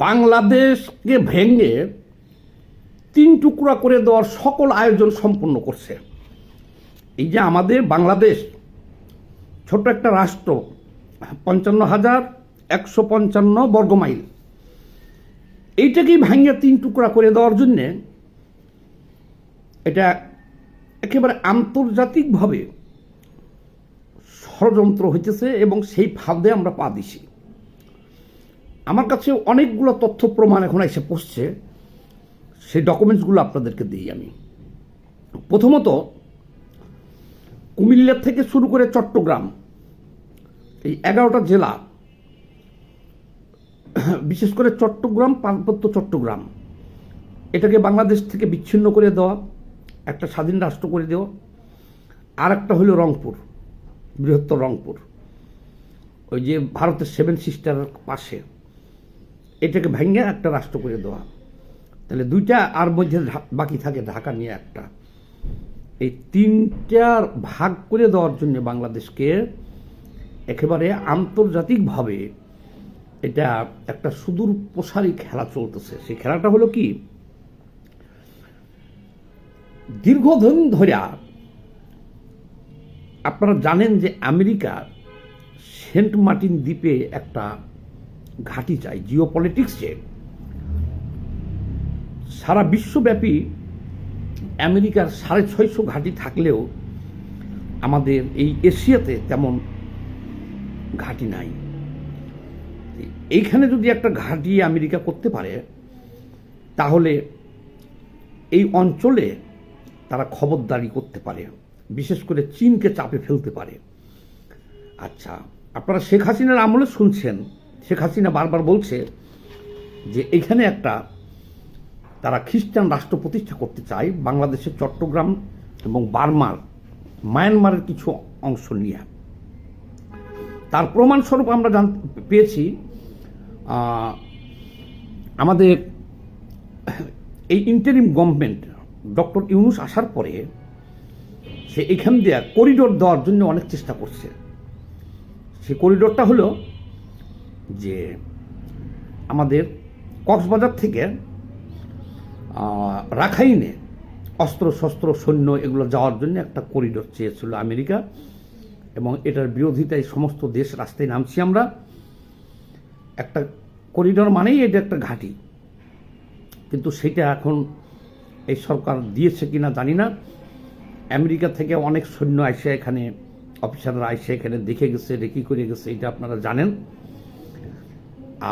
বাংলাদেশকে ভেঙে তিন টুকরা করে দেওয়ার সকল আয়োজন সম্পন্ন করছে। এই যে আমাদের বাংলাদেশ ছোট একটা রাষ্ট্র, 55,155 বর্গমাইল, এইটাকেই ভাঙিয়ে তিন টুকরা করে দেওয়ার জন্যে এটা একেবারে আন্তর্জাতিকভাবে ষড়যন্ত্র হইতেছে এবং সেই ফাঁদে আমরা পা দিছি। আমার কাছে অনেকগুলো তথ্য প্রমাণ এখন এসে পড়ছে, সেই ডকুমেন্টসগুলো আপনাদেরকে দিই আমি। প্রথমত, কুমিল্লা থেকে শুরু করে চট্টগ্রাম, এই 11টা জেলা, বিশেষ করে চট্টগ্রাম, পার্বত্য চট্টগ্রাম, এটাকে বাংলাদেশ থেকে বিচ্ছিন্ন করে দেওয়া, একটা স্বাধীন রাষ্ট্র করে দেওয়া। আর একটা হলো রংপুর, বৃহত্তর রংপুর, ওই যে ভারতের 7 সিস্টারের পাশে, এটাকে ভেঙে একটা রাষ্ট্র করে দেওয়া। তাহলে দুইটা, আর মধ্যে বাকি থাকে ঢাকা নিয়ে একটা। এই তিনটার ভাগ করে দেওয়ার জন্য বাংলাদেশকে একেবারে আন্তর্জাতিকভাবে এটা একটা সুদূর প্রসারী খেলা চলতেছে। সেই খেলাটা হলো কি, দীর্ঘদিন ধরে আপনারা জানেন যে আমেরিকা সেন্ট মার্টিন দ্বীপে একটা ঘাঁটি চাই। জিও পলিটিক্সে সারা বিশ্বব্যাপী আমেরিকার 650 ঘাঁটি থাকলেও আমাদের এই এশিয়াতে তেমন ঘাঁটি নাই। এইখানে যদি একটা ঘাঁটি আমেরিকা করতে পারে, তাহলে এই অঞ্চলে তারা খবরদারি করতে পারে, বিশেষ করে চীনকে চাপে ফেলতে পারে। আচ্ছা, আপনারা শেখ হাসিনার আমলে শুনছেন, শেখ হাসিনা বারবার বলছে যে এইখানে একটা তারা খ্রিস্টান রাষ্ট্র প্রতিষ্ঠা করতে চায় বাংলাদেশের চট্টগ্রাম এবং মায়ানমারের কিছু অংশ নিয়ে। তার প্রমাণস্বরূপ আমরা পেয়েছি আমাদের এই ইন্টারিম গভর্নমেন্ট ডক্টর ইউনূস আসার পরে সে এখান দিয়ে করিডোর দেওয়ার জন্য অনেক চেষ্টা করছে। সেই করিডোরটা হলো যে আমাদের কক্সবাজার থেকে রাখাইনে অস্ত্র শস্ত্র সৈন্য এগুলো যাওয়ার জন্য একটা করিডোর চেয়েছিল আমেরিকা, এবং এটার বিরোধিতায় সমস্ত দেশ রাস্তায় নামছি আমরা। একটা করিডোর মানেই এটা একটা ঘাঁটি, কিন্তু সেটা এখন এই সরকার দিয়েছে কিনা জানি না। আমেরিকা থেকে অনেক সৈন্য আইসে এখানে, অফিসাররা আইসে এখানে দেখে গেছে, রেকি করে গেছে, এটা আপনারা জানেন।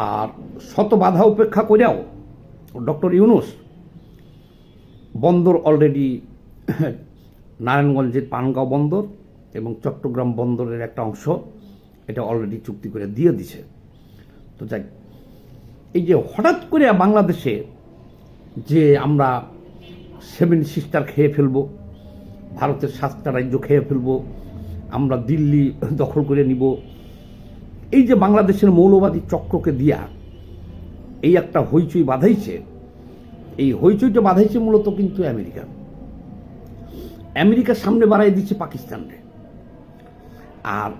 আর শত বাধা উপেক্ষা করেও ডক্টর ইউনূস বন্দর অলরেডি নারায়ণগঞ্জের পানগাঁও বন্দর এবং চট্টগ্রাম বন্দরের একটা অংশ এটা অলরেডি চুক্তি করে দিয়ে দিছে। তো যাই, এই যে হঠাৎ করে বাংলাদেশে যে আমরা 7 সিস্টার খেয়ে ফেলবো, ভারতের 7টা রাজ্য খেয়ে ফেলবো, আমরা দিল্লি দখল করে নিব, এই যে বাংলাদেশের মৌলবাদী চক্রকে দিয়া এই একটা হইচই বাঁধাইছে, এই হইচইটা বাঁধাইছে মূলত কিন্তু আমেরিকার সামনে বাড়াই দিচ্ছে পাকিস্তানকে। আর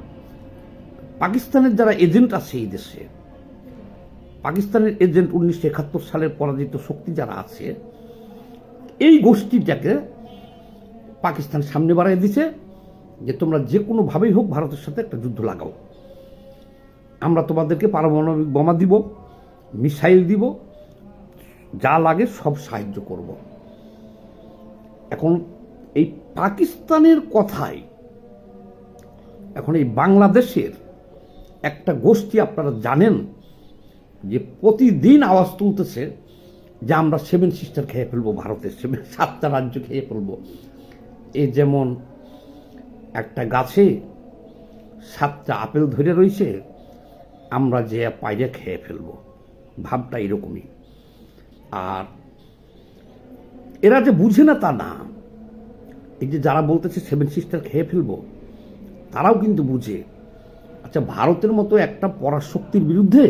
পাকিস্তানের যারা এজেন্ট আছে এই দেশে, পাকিস্তানের এজেন্ট 1971 সালের পরাজিত শক্তি যারা আছে, এই গোষ্ঠীটাকে পাকিস্তান সামনে বাড়াই দিছে যে তোমরা যে কোনোভাবেই হোক ভারতের সাথে একটা যুদ্ধ লাগাও, আমরা তোমাদেরকে পারমাণবিক বোমা দিব, মিসাইল দিব, যা লাগে সব সাহায্য করব। এখন এই পাকিস্তানের কথায় এখন এই বাংলাদেশের একটা গোষ্ঠী, আপনারা জানেন যে প্রতিদিন আওয়াজ তুলতেছে যে আমরা 7 সিস্টার খেয়ে ফেলবো, ভারতের 7টা রাজ্য খেয়ে ফেলবো। এ যেমন একটা গাছে 7টা আপেল ধরে রয়েছে, আমরা যে পাইরে খেয়ে ফেলবো, ভাবটা এরকমই। আর এরা যে বুঝে না তা না, এই যে যারা বলতেছে 7 সিস্টার খেয়ে ফেলবো, তারাও কিন্তু বুঝে। আচ্ছা, ভারতের মতো একটা পরাশক্তির বিরুদ্ধে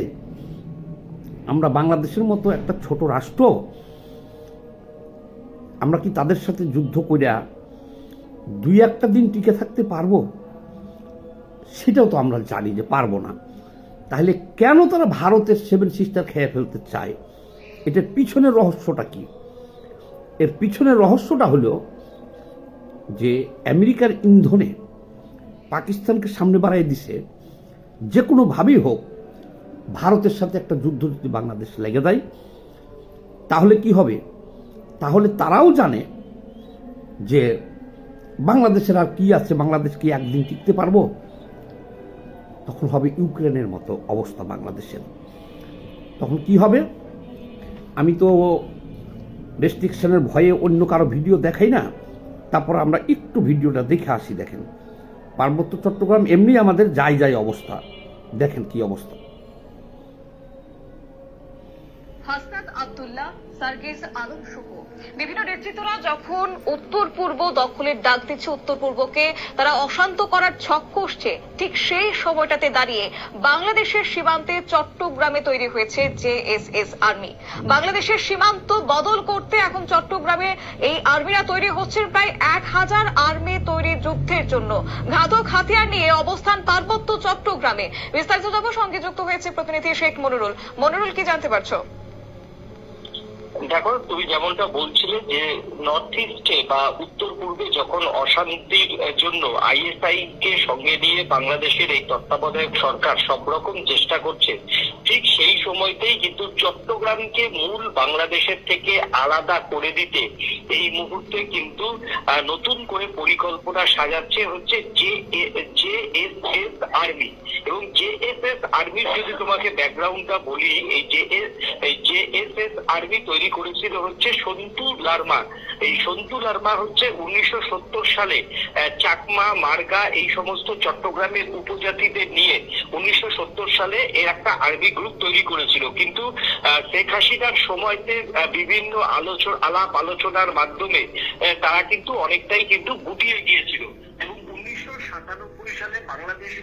আমরা বাংলাদেশের মতো একটা ছোট রাষ্ট্র, আমরা কি তাদের সাথে যুদ্ধ কইরা 2-1 দিন টিকে থাকতে পারবো? সেটাও তো আমরা জানি যে পারবো না। তাহলে কেন তারা ভারতের 7 সিস্টার খেয়ে ফেলতে চায়? এটার পিছনের রহস্যটা কি? এর পিছনের রহস্যটা হলো যে আমেরিকার ইন্ধনে পাকিস্তানকে সামনে বাড়াই দিছে, যে কোনোভাবেই হোক ভারতের সাথে একটা যুদ্ধ যদি বাংলাদেশ লেগে যায় তাহলে কি হবে? তাহলে তারাও জানে যে বাংলাদেশের আর কি আছে, বাংলাদেশ কি একদিন টিকতে পারবো? তখন হবে ইউক্রেনের মতো অবস্থা বাংলাদেশের। তখন কি হবে? আমি তো রেস্ট্রিকশনের ভয়ে অন্য কারো ভিডিও দেখাই না, তারপর আমরা একটু ভিডিওটা দেখে আসি। দেখেন পার্বত্য চট্টগ্রাম এমনি আমাদের যাই অবস্থা, দেখেন কি অবস্থা। হাসনাত আব্দুল্লাহ, সার্গিস আলম সহ বিভিন্ন নেতৃত্বরা যখন উত্তর পূর্ব দখলের ডাক দিচ্ছে, উত্তর পূর্বকে তারা অশান্ত করার ছক কষছে, ঠিক সেই সময়টাতে দাঁড়িয়ে বাংলাদেশের সীমান্তে চট্টগ্রামে তৈরি হয়েছে জেএসএস আর্মি। বাংলাদেশের সীমান্ত বদল করতে এখন চট্টগ্রামে এই আর্মিরা তৈরি হচ্ছে প্রায় 1000 আর্মি তৈরি যুদ্ধের জন্য। ঘাতক হাতিয়ার নিয়ে অবস্থান পার্বত্য চট্টগ্রামে। বিস্তারিত জানাবো, সঙ্গে যুক্ত হয়েছে প্রতিনিধি শেখ মনিরুল। মনিরুল, কি জানতে পারছো? দেখো, তুমি যেমনটা বলছিলে যে নর্থ ইস্টে বা উত্তর পূর্বে যখন অশান্তির জন্য আইএসআই কে সঙ্গে নিয়ে বাংলাদেশের এই তত্ত্বাবধায়ক সরকার সব রকম চেষ্টা করছে, ঠিক সেই সময়তেই কিন্তু চট্টগ্রামকে মূল বাংলাদেশের থেকে আলাদা করে দিতে এই মুহূর্তে কিন্তু নতুন করে পরিকল্পনা সাজাচ্ছে হচ্ছে জেএসএস আর্মি। এবং জেএসএস আর্মির যদি তোমাকে ব্যাকগ্রাউন্ডটা বলি, এই জেএসএস আর্মি তৈরি করেছিল হচ্ছে সন্তু লারমা। এই সন্তু লারমা হচ্ছে 1970 সালে চাকমা, মার্গা এই সমস্ত চট্টগ্রামের উপজাতিদের নিয়ে 1970 সালে এর একটা আর্মি গ্রুপ তৈরি করেছিল। কিন্তু শেখ হাসিনার সময়তে বিভিন্ন আলাপ আলোচনার মাধ্যমে তারা কিন্তু অনেকটাই কিন্তু গুটিয়ে গিয়েছিল এবং 1997 সালে বাংলাদেশ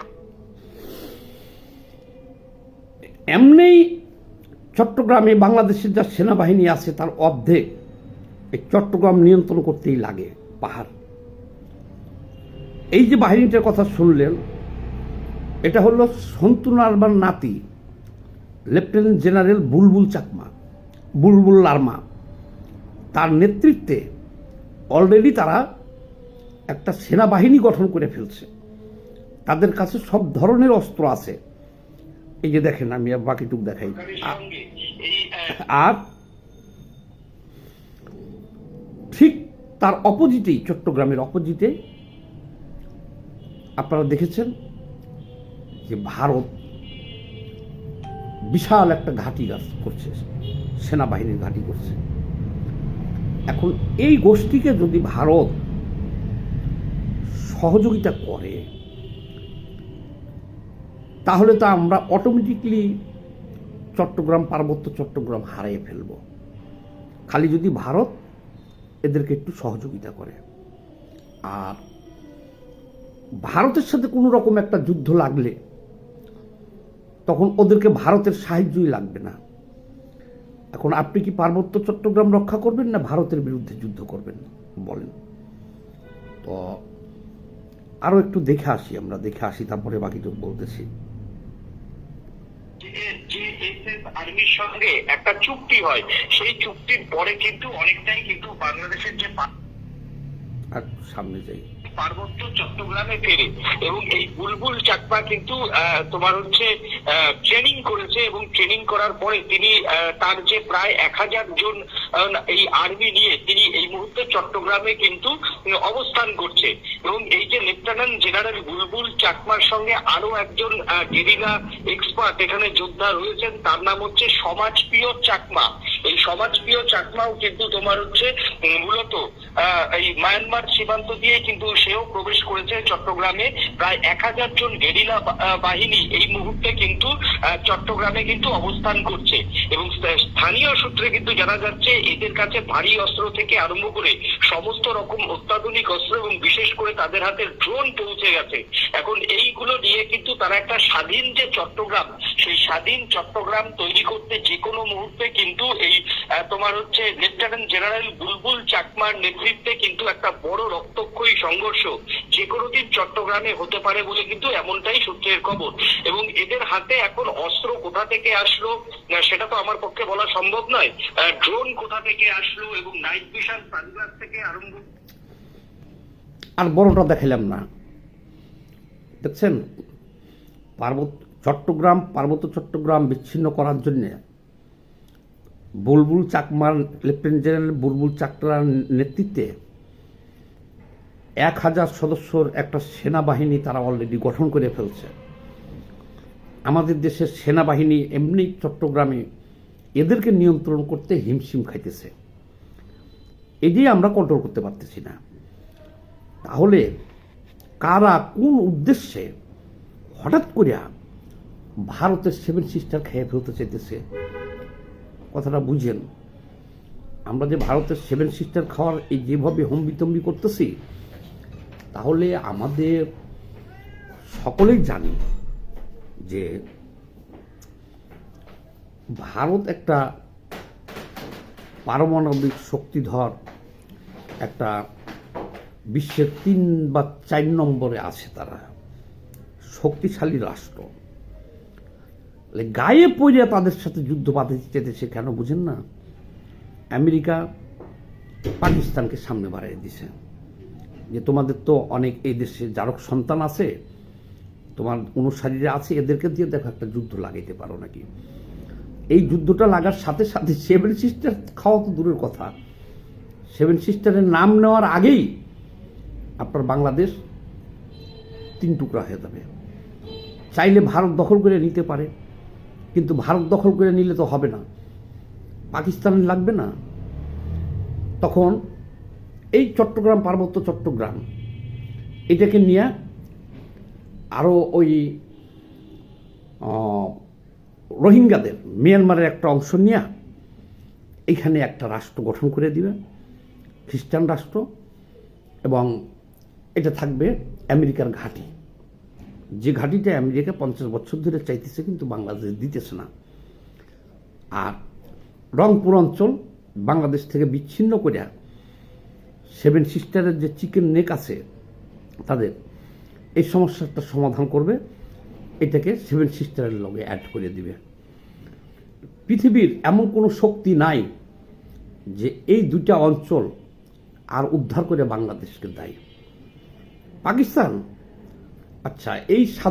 এমনি চট্টগ্রামে বাংলাদেশের যা সেনাবাহিনী আছে তার অর্ধেক এই চট্টগ্রাম নিয়ন্ত্রণ করতেই লাগে, পাহাড়। এই যে বাহিনীটার কথা শুনলেন, এটা হলো সন্তু লারমার নাতি লেফটেন্যান্ট জেনারেল বুলবুল লারমা। তার নেতৃত্বে অলরেডি তারা একটা সেনাবাহিনী গঠন করে ফেলছে। তাদের কাছে সব ধরনের অস্ত্র আছে। এই যে দেখেন, আমি বাকিটুক দেখাই। আর ঠিক তার অপোজিটেই, চট্টগ্রামের অপোজিটে আপনারা দেখেছেন যে ভারত বিশাল একটা ঘাঁটি করছে, সেনাবাহিনীর ঘাঁটি করছে। এখন এই গোষ্ঠীকে যদি ভারত সহযোগিতা করে তাহলে তো আমরা অটোমেটিকলি পার্বত্য চট্টগ্রাম হারিয়ে ফেলব। খালি যদি ভারত এদেরকে একটু সহযোগিতা করে। আর ভারতের সাথে কোনো রকম একটা যুদ্ধ লাগলে তখন ওদেরকে ভারতের সাহায্যই লাগবে না। এখন আপনি কি পার্বত্য চট্টগ্রাম রক্ষা করবেন না ভারতের বিরুদ্ধে যুদ্ধ করবেন বলেন? তো আরো একটু দেখে আসি, তারপরে বাকিটুকু বলতেছি। আর্মির সঙ্গে একটা চুক্তি হয়, সেই চুক্তির পরে কিন্তু অনেকটাই কিন্তু বাংলাদেশের যে সামনে যাই পার্বত্য চট্টগ্রামে ফেরে এবং এই বুলবুল চাকমা কিন্তু তোমার হচ্ছে ট্রেনিং করেছে এবং ট্রেনিং করার পরে তিনি তার যে প্রায় 1000 জন এই আর্মি নিয়ে তিনি এই মুহূর্তে চট্টগ্রামে কিন্তু অবস্থান করছে। এবং এই যে লেফটেন্যান্ট জেনারেল বুলবুল চাকমার সঙ্গে আরো একজন গেরিলা এক্সপার্ট এখানে যোদ্ধা রয়েছেন, তার নাম হচ্ছে সমাজপ্রিয় চাকমা। এই সমাজপ্রিয় চাকমাও কিন্তু তোমার হচ্ছে মূলত এই মায়ানমার সীমান্ত দিয়ে কিন্তু সেও প্রবেশ করেছে চট্টগ্রামে। প্রায় 1000 জন গেরিলা বাহিনী এই মুহূর্তে কিন্তু চট্টগ্রামে কিন্তু অবস্থান করছে এবং স্থানীয় সূত্রে কিন্তু জানা যাচ্ছে এদের কাছে ভারী অস্ত্র থেকে আরম্ভ করে সমস্ত রকম অত্যাধুনিক অস্ত্র এবং বিশেষ করে তাদের হাতে ড্রোন পৌঁছে গেছে। এখন এইগুলো নিয়ে কিন্তু তারা একটা স্বাধীন যে চট্টগ্রাম, সেই স্বাধীন চট্টগ্রাম তৈরি করতে যে কোনো মুহূর্তে কিন্তু এই তোমার হচ্ছে লেফটেন্যান্ট জেনারেল বুলবুল চাকমার নেতৃত্বে কিন্তু একটা বড় রক্তক্ষয়ী সংঘর্ষ যে কোনো দিন চট্টগ্রামে হতে পারে বলে কিন্তু এমনটাই সূত্রের খবর। এবং এদের হাতে এখন অস্ত্র কোথা থেকে আসলো সেটা তো আমার পক্ষে বলা সম্ভব নয়। ড্রোন কোথা থেকে আসলো এবং নাইট ভিশন সানগ্লাস থেকে আরম্ভ। আর বড়টা দেখাইলাম না, দেখছেন পার্বত্য চট্টগ্রাম বিচ্ছিন্ন করার জন্য বুলবুল চাকমার লেফটেন্যান্ট জেনারেল বুলবুল চাকমার নেতৃত্বে 1000 সদস্যর একটা সেনাবাহিনী তারা অলরেডি গঠন করে ফেলছে। আমাদের দেশের সেনাবাহিনী এমনি চট্টগ্রামে এদেরকে নিয়ন্ত্রণ করতে হিমশিম খাইতেছে, এটি আমরা কন্ট্রোল করতে পারতেছি না। তাহলে কারা কোন উদ্দেশ্যে হঠাৎ করিয়া ভারতের 7 সিস্টার খেয়ে ফেলতে চাইতেছে, কথাটা বুঝেন। আমরা যে ভারতের 7 সিস্টার খাওয়ার এই যেভাবে হম্বিতম্বি করতেছি, তাহলে আমাদের সকলেই জানি যে ভারত একটা পারমাণবিক শক্তিধর একটা বিশ্বের 3 বা 4 নম্বরে আছে, তারা শক্তিশালী রাষ্ট্র। গায়ে পড়ে তাদের সাথে যুদ্ধ বাঁধাতে চেতেছে কেন বুঝেন না? আমেরিকা পাকিস্তানকে সামনে বাড়িয়ে দিছে যে তোমাদের তো অনেক এই দেশে জারক সন্তান আছে, তোমার অনুসারীরা আছে, এদেরকে দিয়ে দেখো একটা যুদ্ধ লাগাইতে পারো নাকি। এই যুদ্ধটা লাগার সাথে সাথে 7 সিস্টার খাওয়া তো দূরের কথা, 7 সিস্টারের নাম নেওয়ার আগেই আপনার বাংলাদেশ 3 টুকরা হয়ে যাবে। চাইলে ভারত দখল করে নিতে পারে, কিন্তু ভারত দখল করে নিলে তো হবে না, পাকিস্তান লাগবে না। তখন এই চট্টগ্রাম পার্বত্য চট্টগ্রাম এটাকে নিয়ে আরও ওই রোহিঙ্গাদের মিয়ানমারের একটা অংশ নিয়ে এখানে একটা রাষ্ট্র গঠন করে দিবে, খ্রিস্টান রাষ্ট্র, এবং এটা থাকবে আমেরিকার ঘাঁটি, যে ঘাঁটিটা আমেরিকা 50 বছর ধরে চাইতেছে কিন্তু বাংলাদেশ দিতেছে না। আর রংপুর অঞ্চল বাংলাদেশ থেকে বিচ্ছিন্ন করে 7 সিস্টারের যে চিকেন নেক আছে তাদের এই সমস্যাটা সমাধান করবে, এটাকে 7 সিস্টারের লগে অ্যাড করে দিবে। পৃথিবীর এমন কোনো শক্তি নাই যে এই 2টা অঞ্চল আর উদ্ধার করে বাংলাদেশকে দেয়। পাকিস্তান, আচ্ছা এই